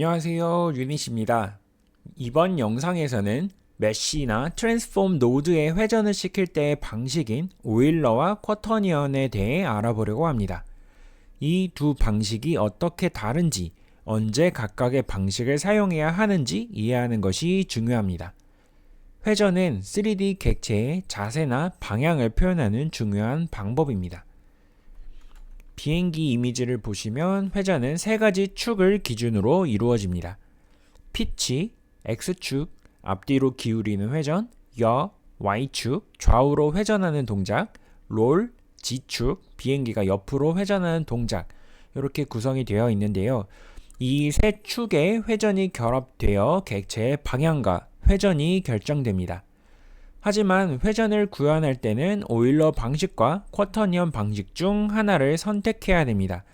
안녕하세요, 유닛입니다. 이번 영상에서는 메쉬나 트랜스폼 노드에 회전을 시킬 때의 방식인 오일러와 쿼터니언에 대해 알아보려고 합니다. 이 두 방식이 어떻게 다른지, 언제 각각의 방식을 사용해야 하는지 이해하는 것이 중요합니다. 회전은 3D 객체의 자세나 방향을 표현하는 중요한 방법입니다. 비행기 이미지를 보시면 회전은 세 가지 축을 기준으로 이루어집니다. 피치, X축, 앞뒤로 기울이는 회전, 여, Y축, 좌우로 회전하는 동작, 롤, G축, 비행기가 옆으로 회전하는 동작, 이렇게 구성이 되어 있는데요. 이 세 축의 회전이 결합되어 객체의 방향과 회전이 결정됩니다. 하지만 회전을 구현할 때는 오일러 방식과 쿼터니언 방식 중 하나를 선택해야 됩니다.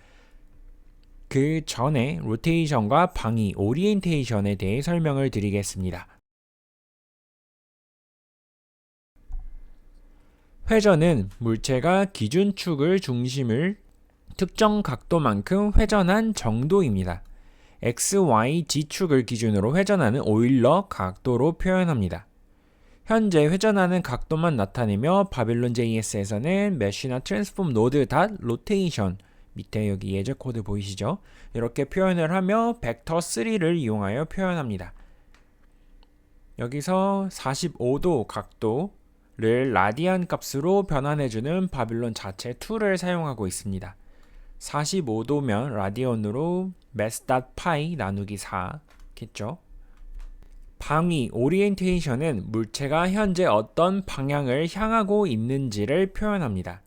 그 전에 로테이션과 방위, 오리엔테이션에 대해 설명을 드리겠습니다. 회전은 물체가 기준축을 중심을 특정 각도만큼 회전한 정도입니다. X, Y, G축을 기준으로 회전하는 오일러 각도로 표현합니다. 현재 회전하는 각도만 나타내며 바빌론 JS에서는 메쉬나 트랜스폼 노드 닷 로테이션 밑에 여기 예제 코드 보이시죠? 이렇게 표현을 하며 벡터 3를 이용하여 표현합니다. 여기서 45도 각도를 라디안 값으로 변환해주는 바빌론 자체 툴을 사용하고 있습니다. 45도면 라디언으로 mass.pi 나누기 4겠죠? 방위, 오리엔테이션은 물체가 현재 어떤 방향을 향하고 있는지를 표현합니다.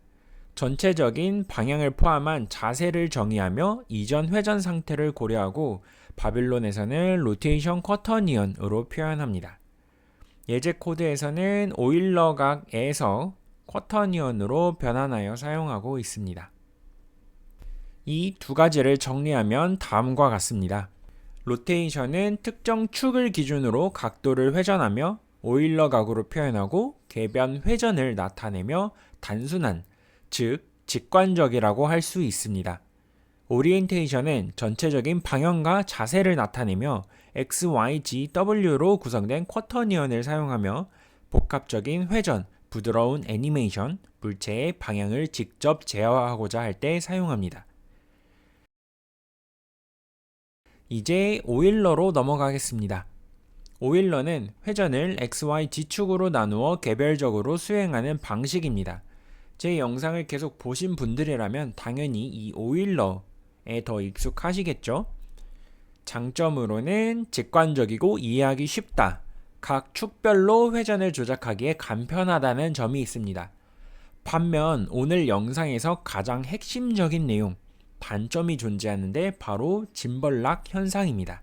전체적인 방향을 포함한 자세를 정의하며 이전 회전 상태를 고려하고 바빌론에서는 로테이션 쿼터니언으로 표현합니다. 예제 코드에서는 오일러각에서 쿼터니언으로 변환하여 사용하고 있습니다. 이 두 가지를 정리하면 다음과 같습니다. 로테이션은 특정 축을 기준으로 각도를 회전하며 오일러 각으로 표현하고 궤변 회전을 나타내며 단순한, 즉 직관적이라고 할 수 있습니다. 오리엔테이션은 전체적인 방향과 자세를 나타내며 X, Y, G, W로 구성된 쿼터니언을 사용하며 복합적인 회전, 부드러운 애니메이션, 물체의 방향을 직접 제어하고자 할 때 사용합니다. 이제 오일러로 넘어가겠습니다. 오일러는 회전을 X, Y, G축으로 나누어 개별적으로 수행하는 방식입니다. 제 영상을 계속 보신 분들이라면 당연히 이 오일러에 더 익숙하시겠죠? 장점으로는 직관적이고 이해하기 쉽다. 각 축별로 회전을 조작하기에 간편하다는 점이 있습니다. 반면 오늘 영상에서 가장 핵심적인 내용, 단점이 존재하는데 바로 짐벌락 현상입니다.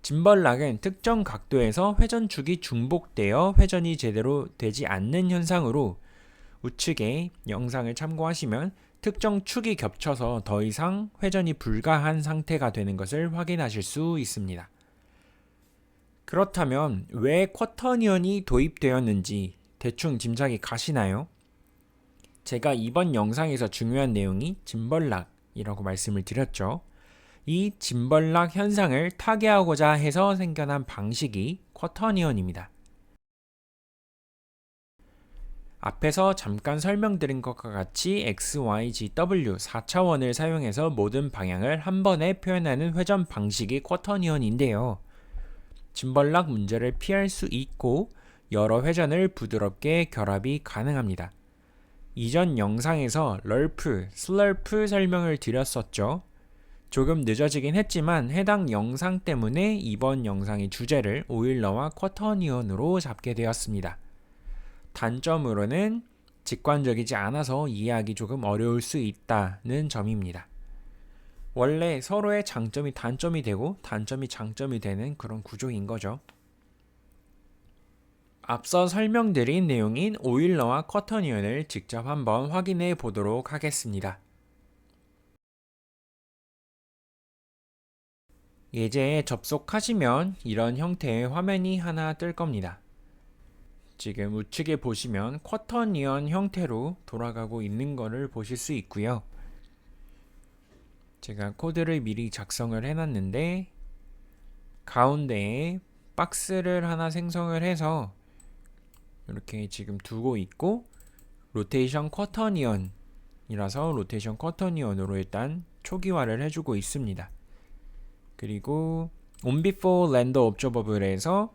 짐벌락은 특정 각도에서 회전축이 중복되어 회전이 제대로 되지 않는 현상으로 우측의 영상을 참고하시면 특정 축이 겹쳐서 더 이상 회전이 불가한 상태가 되는 것을 확인하실 수 있습니다. 그렇다면 왜 쿼터니언이 도입되었는지 대충 짐작이 가시나요? 제가 이번 영상에서 중요한 내용이 짐벌락이라고 말씀을 드렸죠. 이 짐벌락 현상을 타개하고자 해서 생겨난 방식이 쿼터니언입니다. 앞에서 잠깐 설명드린 것과 같이 X, Y, G, W 4차원을 사용해서 모든 방향을 한 번에 표현하는 회전 방식이 쿼터니언인데요. 짐벌락 문제를 피할 수 있고 여러 회전을 부드럽게 결합이 가능합니다. 이전 영상에서 럴프, 슬러프 설명을 드렸었죠. 조금 늦어지긴 했지만 해당 영상 때문에 이번 영상의 주제를 오일러와 쿼터니언으로 잡게 되었습니다. 단점으로는 직관적이지 않아서 이해하기 조금 어려울 수 있다는 점입니다. 원래 서로의 장점이 단점이 되고 단점이 장점이 되는 그런 구조인 거죠. 앞서 설명드린 내용인 오일러와 쿼터니언을 직접 한번 확인해 보도록 하겠습니다. 예제에 접속하시면 이런 형태의 화면이 하나 뜰 겁니다. 지금 우측에 보시면 쿼터니언 형태로 돌아가고 있는 것을 보실 수 있고요. 제가 코드를 미리 작성을 해놨는데 가운데에 박스를 하나 생성을 해서 이렇게 지금 두고 있고 로테이션 쿼터니언이라서 로테이션 쿼터니언으로 일단 초기화를 해주고 있습니다. 그리고 onBefore render observable에서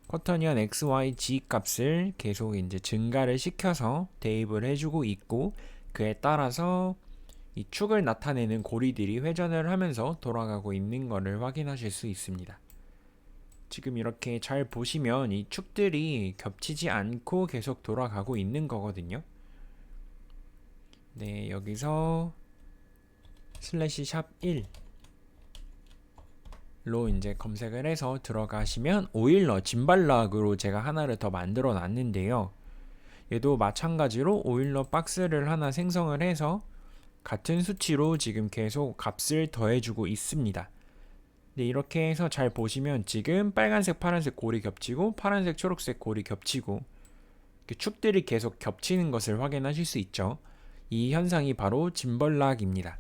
쿼터니언 x, y, g 값을 계속 이제 증가를 시켜서 대입을 해주고 있고 그에 따라서 이 축을 나타내는 고리들이 회전을 하면서 돌아가고 있는 것을 확인하실 수 있습니다. 지금 이렇게 잘 보시면 이 축들이 겹치지 않고 계속 돌아가고 있는 거거든요. 네, 여기서 슬래시 샵 1로 이제 검색을 해서 들어가시면 오일러 짐발락으로 제가 하나를 더 만들어 놨는데요. 얘도 마찬가지로 오일러 박스를 하나 생성을 해서 같은 수치로 지금 계속 값을 더해주고 있습니다. 네, 이렇게 해서 잘 보시면 지금 빨간색, 파란색 골이 겹치고 파란색, 초록색 골이 겹치고 축들이 계속 겹치는 것을 확인하실 수 있죠. 이 현상이 바로 짐벌락입니다.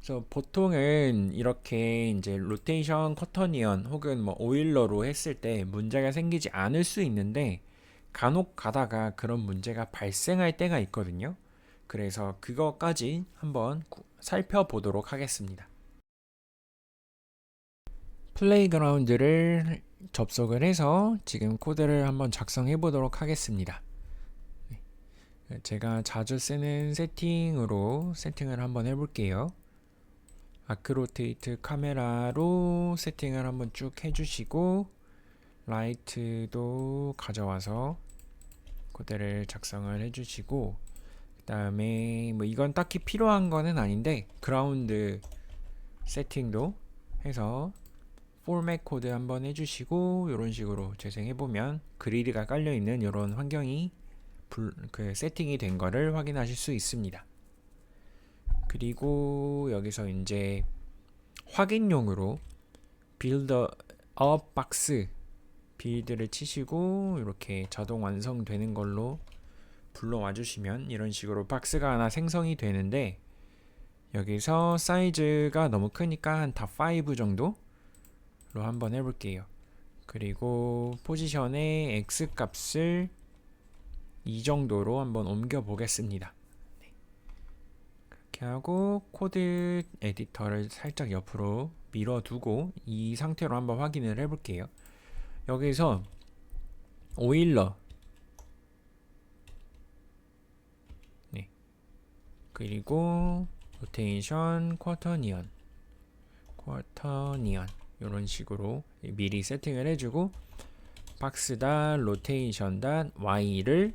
그래서 보통은 이렇게 이제 로테이션 쿼터니언 혹은 뭐 오일러로 했을 때 문제가 생기지 않을 수 있는데 간혹 가다가 그런 문제가 발생할 때가 있거든요. 그래서 그거까지 한번 살펴보도록 하겠습니다. 플레이그라운드를 접속을 해서 지금 코드를 한번 작성해 보도록 하겠습니다. 제가 자주 쓰는 세팅으로 세팅을 한번 해볼게요. 아크로테이트 카메라로 세팅을 한번 쭉 해주시고 라이트도 가져와서 코드를 작성을 해주시고 그 다음에 뭐 이건 딱히 필요한 거는 아닌데 그라운드 세팅도 해서 포맷 코드 한번 해주시고 이런 식으로 재생해보면 그리드가 깔려있는 이런 환경이 세팅이 된 거를 확인하실 수 있습니다. 그리고 여기서 이제 확인용으로 빌더 업 박스 빌드를 치시고 이렇게 자동 완성되는 걸로 불러와 주시면 이런 식으로 박스가 하나 생성이 되는데 여기서 사이즈가 너무 크니까 한 탑5 정도로 한번 해볼게요. 그리고 포지션에 X 값을 이 정도로 한번 옮겨 보겠습니다. 네. 그렇게 하고 코드 에디터를 살짝 옆으로 밀어두고 이 상태로 한번 확인을 해볼게요. 여기서 오일러 네. 그리고 로테이션 쿼터니언 이런 식으로 미리 세팅을 해주고 박스다 로테이션 닷 y를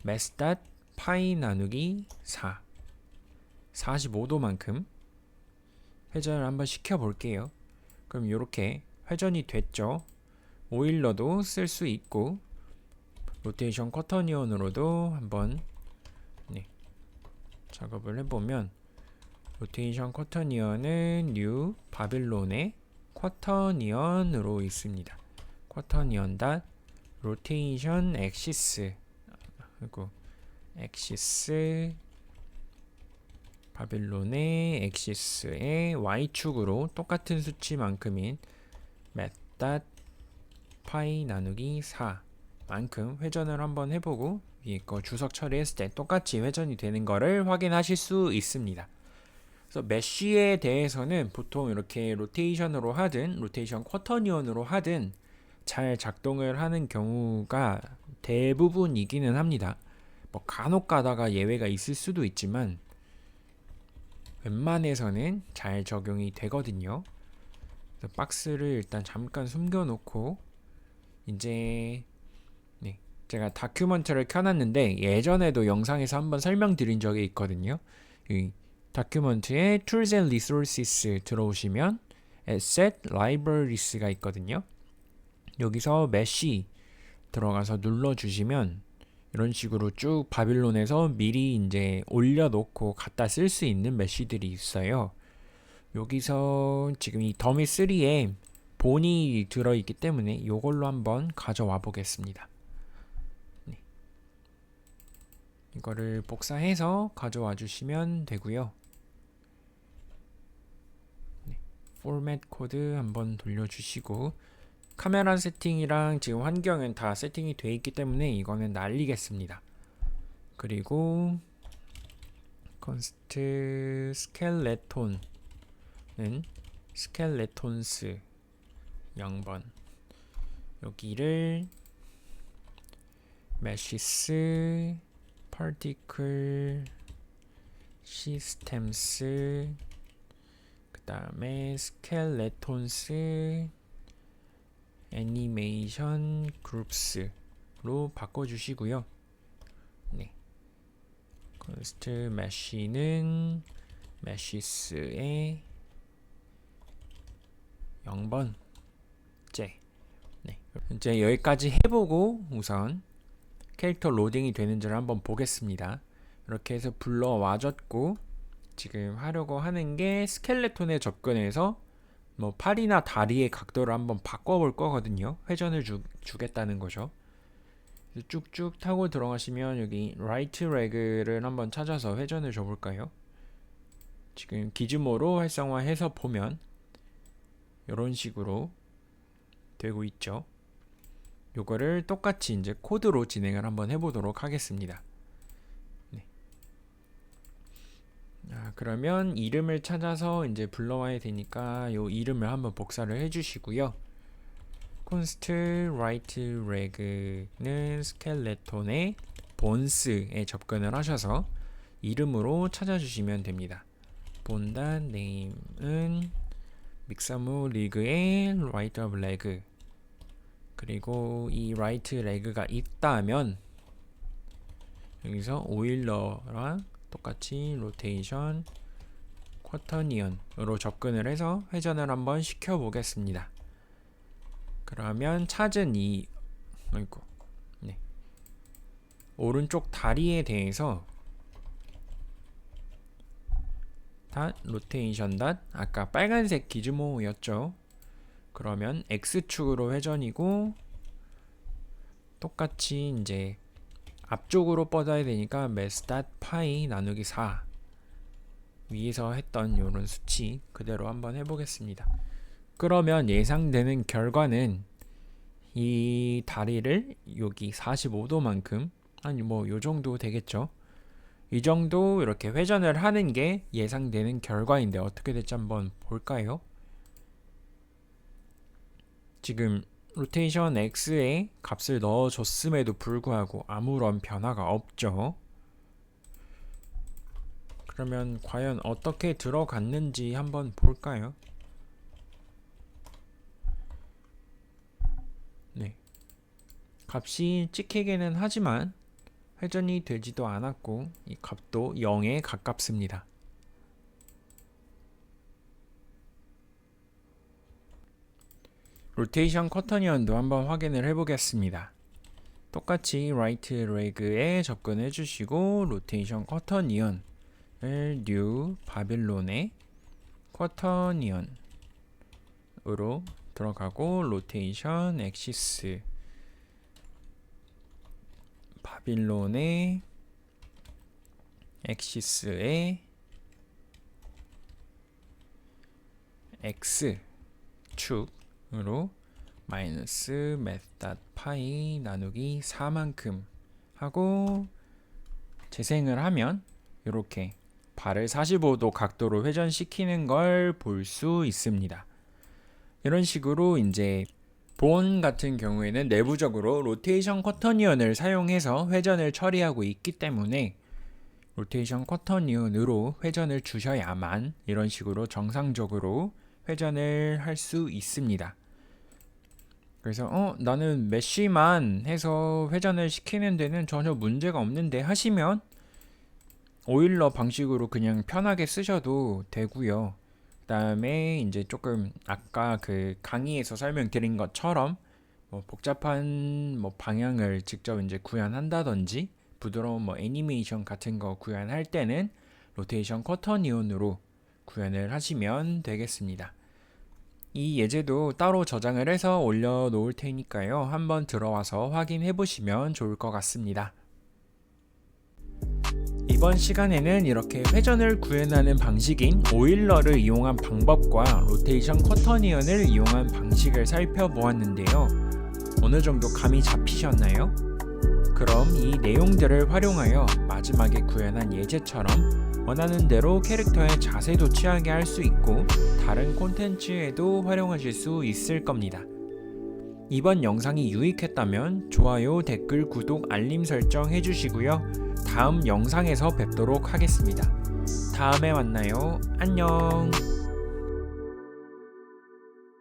매스 닷 파이 나누기 45도만큼 회전을 한번 시켜 볼게요. 그럼 이렇게 회전이 됐죠. 오일러도 쓸 수 있고 로테이션 쿼터니언으로도 한번 작업을 해보면 로테이션 쿼터니언은 뉴 바빌론의 쿼터니언으로 있습니다. 쿼터니언 닷 로테이션 엑시스 그리고 엑시스 바빌론의 엑시스의 y축으로 똑같은 수치만큼인 맷닷 파이 나누기 4만큼 회전을 한번 해보고 위에 거 주석 처리했을 때 똑같이 회전이 되는 거를 확인하실 수 있습니다. 그래서 메쉬에 대해서는 보통 이렇게 로테이션으로 하든 로테이션 쿼터니언으로 하든 잘 작동을 하는 경우가 대부분이기는 합니다. 뭐 간혹 가다가 예외가 있을 수도 있지만 웬만해서는 잘 적용이 되거든요. 그래서 박스를 일단 잠깐 숨겨놓고 이제 제가 다큐먼트를 켜놨는데 예전에도 영상에서 한번 설명드린 적이 있거든요. 이 다큐먼트에 Tools and Resources 들어오시면 Asset Libraries가 있거든요. 여기서 메쉬 들어가서 눌러주시면 이런 식으로 쭉 바빌론에서 미리 이제 올려놓고 갖다 쓸 수 있는 메쉬들이 있어요. 여기서 지금 이 더미 3에 본이 들어있기 때문에 이걸로 한번 가져와 보겠습니다. 이거를 복사해서 가져와 주시면 되고요. 포맷 코드 한번 돌려주시고, 카메라 세팅이랑 지금 환경은 다 세팅이 돼 있기 때문에 이거는 날리겠습니다. 그리고 컨스트 스켈레톤은 스켈레톤스 0번, 여기를 메시스 파티클 시스템스 그 다음에 스켈레톤스 애니메이션 그룹스로 바꿔주시고요. 네, 컨스트 메쉬는 메시스의 0번째. 네, 이제 여기까지 해보고 우선 캐릭터 로딩이 되는지를 한번 보겠습니다. 이렇게 해서 불러와줬고, 지금 하려고 하는 게 스켈레톤에 접근해서 뭐 팔이나 다리의 각도를 한번 바꿔볼 거거든요. 회전을 주겠다는 거죠. 쭉쭉 타고 들어가시면 여기 라이트 레그를 한번 찾아서 회전을 줘볼까요? 지금 기즈모로 활성화해서 보면 이런 식으로 되고 있죠. 요거를 똑같이 이제 코드로 진행을 한번 해보도록 하겠습니다. 네. 그러면 이름을 찾아서 이제 불러와야 되니까 요 이름을 한번 복사를 해주시고요. const right leg는 스켈레톤의 본스에 접근을 하셔서 이름으로 찾아주시면 됩니다. 본단 name은 믹사무 리그의 right of leg, 그리고 이 right leg가 있다면 여기서 오일러랑 똑같이 로테이션 쿼터니언으로 접근을 해서 회전을 한번 시켜 보겠습니다. 그러면 찾은 이 오른쪽 다리에 대해서 로테이션 아까 빨간색 기즈모였죠. 그러면 X축으로 회전이고, 똑같이 이제 앞쪽으로 뻗어야 되니까 mass.pi 나누기 4 위에서 했던 요런 수치 그대로 한번 해보겠습니다. 그러면 예상되는 결과는 이 다리를 여기 45도만큼, 아니 뭐 요정도 되겠죠. 이 정도 이렇게 회전을 하는 게 예상되는 결과인데 어떻게 될지 한번 볼까요? 지금 로테이션 X에 값을 넣어줬음에도 불구하고 아무런 변화가 없죠. 그러면 과연 어떻게 들어갔는지 한번 볼까요? 네, 값이 찍히기는 하지만 회전이 되지도 않았고 이 값도 0에 가깝습니다. 로테이션 쿼터니언도 한번 확인을 해보겠습니다. 똑같이 라이트 레그에 접근해 주시고 로테이션 쿼터니언을 뉴 바빌론의 쿼터니언으로 들어가고, 로테이션 엑시스 바빌론의 엑시스의 X축으로 마이너스 math.pi 나누기 4만큼 하고 재생을 하면 이렇게 발을 45도 각도로 회전시키는 걸 볼 수 있습니다. 이런 식으로 이제 본 같은 경우에는 내부적으로 로테이션 쿼터니언을 사용해서 회전을 처리하고 있기 때문에 로테이션 쿼터니언으로 회전을 주셔야만 이런 식으로 정상적으로 회전을 할 수 있습니다. 그래서 나는 메쉬만 해서 회전을 시키는 데는 전혀 문제가 없는데 하시면 오일러 방식으로 그냥 편하게 쓰셔도 되고요. 그 다음에 이제 조금 아까 그 강의에서 설명드린 것처럼 뭐 복잡한 뭐 방향을 직접 이제 구현한다든지 부드러운 뭐 애니메이션 같은 거 구현할 때는 로테이션 쿼터니언으로 구현을 하시면 되겠습니다. 이 예제도 따로 저장을 해서 올려 놓을 테니까요. 한번 들어와서 확인해 보시면 좋을 것 같습니다. 이번 이번 시간에는 이렇게 회전을 구현하는 방식인 오일러를 이용한 방법과 로테이션 쿼터니언을 이용한 방식을 살펴보았는데요. 어느 정도 감이 잡히셨나요? 그럼 이 내용들을 활용하여 마지막에 구현한 예제처럼 원하는 대로 캐릭터의 자세도 취하게 할 수 있고 다른 콘텐츠에도 활용하실 수 있을 겁니다. 이번 영상이 유익했다면 좋아요, 댓글, 구독, 알림 설정 해주시고요. 다음 영상에서 뵙도록 하겠습니다. 다음에 만나요. 안녕.